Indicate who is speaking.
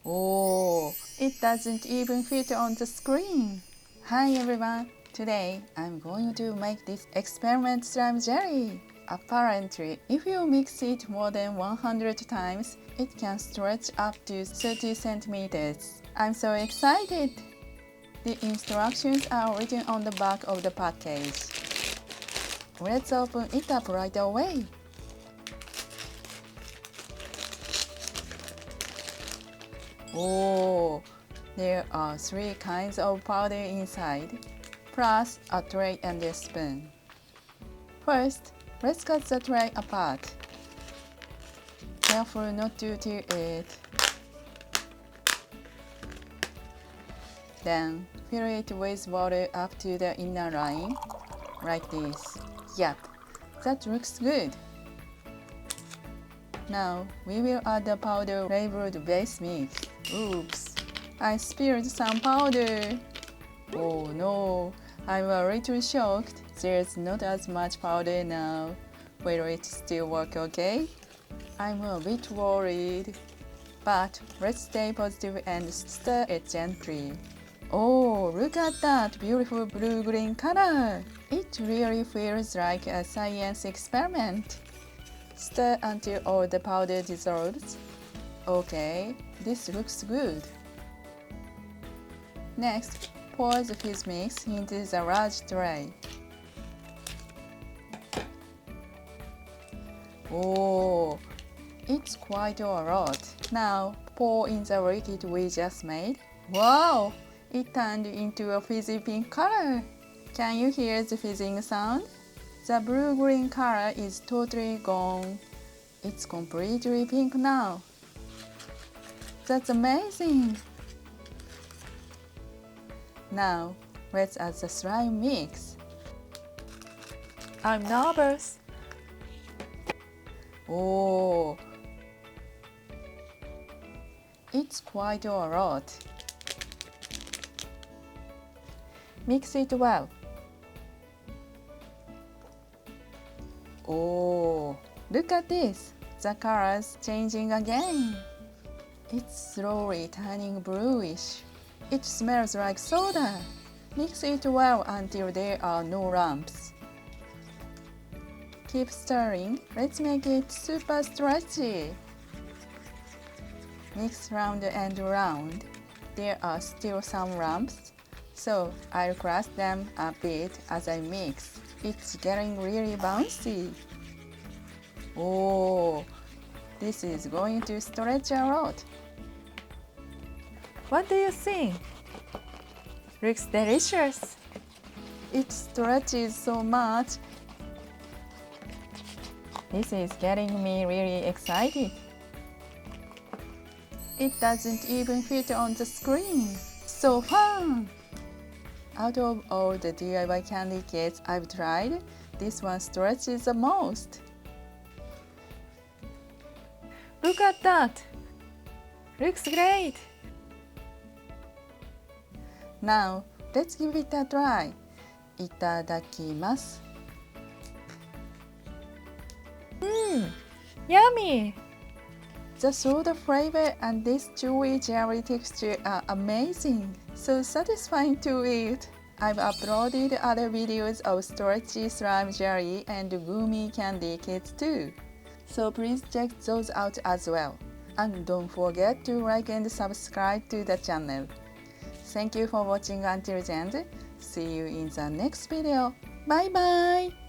Speaker 1: Oh, it doesn't even fit on the screen. Hi everyone. Today I'm going to make this experiment slime jelly. Apparently, if you mix it more than 100 times, it can stretch up to 30 centimeters. I'm so excited! The instructions are written on the back of the package. Let's open it up right away. Oh, there are 3 kinds of powder inside, plus a tray and a spoon. First, let's cut the tray apart. Careful not to tear it. Then, fill it with water up to the inner line, like this. Yep, that looks good. Now, we will add the powder flavored base mix. Oops, I spilled some powder. Oh no, I'm a little shocked. There's not as much powder now. Will it still work okay? I'm a bit worried. But let's stay positive and stir it gently. Oh, look at that beautiful blue-green color! It really feels like a science experiment. Stir until all the powder dissolves. Okay, this looks good. Next, pour the fizz mix into the large tray. Oh, it's quite a lot. Now, pour in the liquid we just made. Wow! It turned into a fizzy pink color. Can you hear the fizzing sound? The blue-green color is totally gone. It's completely pink now. That's amazing! Now, let's add the slime mix. I'm nervous. Oh, it's quite a lot. Mix it well. Oh, look at this! The color's changing again. It's slowly turning bluish. It smells like soda. Mix it well until there are no lumps. Keep stirring. Let's make it super stretchy. Mix round and round. There are still some lumps, so I'll crush them a bit as I mix. It's getting really bouncy. Oh, this is going to stretch a lot. What do you think? Looks delicious. It stretches so much. This is getting me really excited. It doesn't even fit on the screen. So fun! Out of all the DIY candy kits I've tried, this one stretches the most. Look at that! Looks great! Now, let's give it a try. Itadakimasu. Yummy! The soda flavor and this chewy jelly texture are amazing. So satisfying to eat. I've uploaded other videos of stretchy slime jelly and gummy candy kits too. So please check those out as well. And don't forget to like and subscribe to the channel. Thank you for watching until the end. See you in the next video. Bye bye!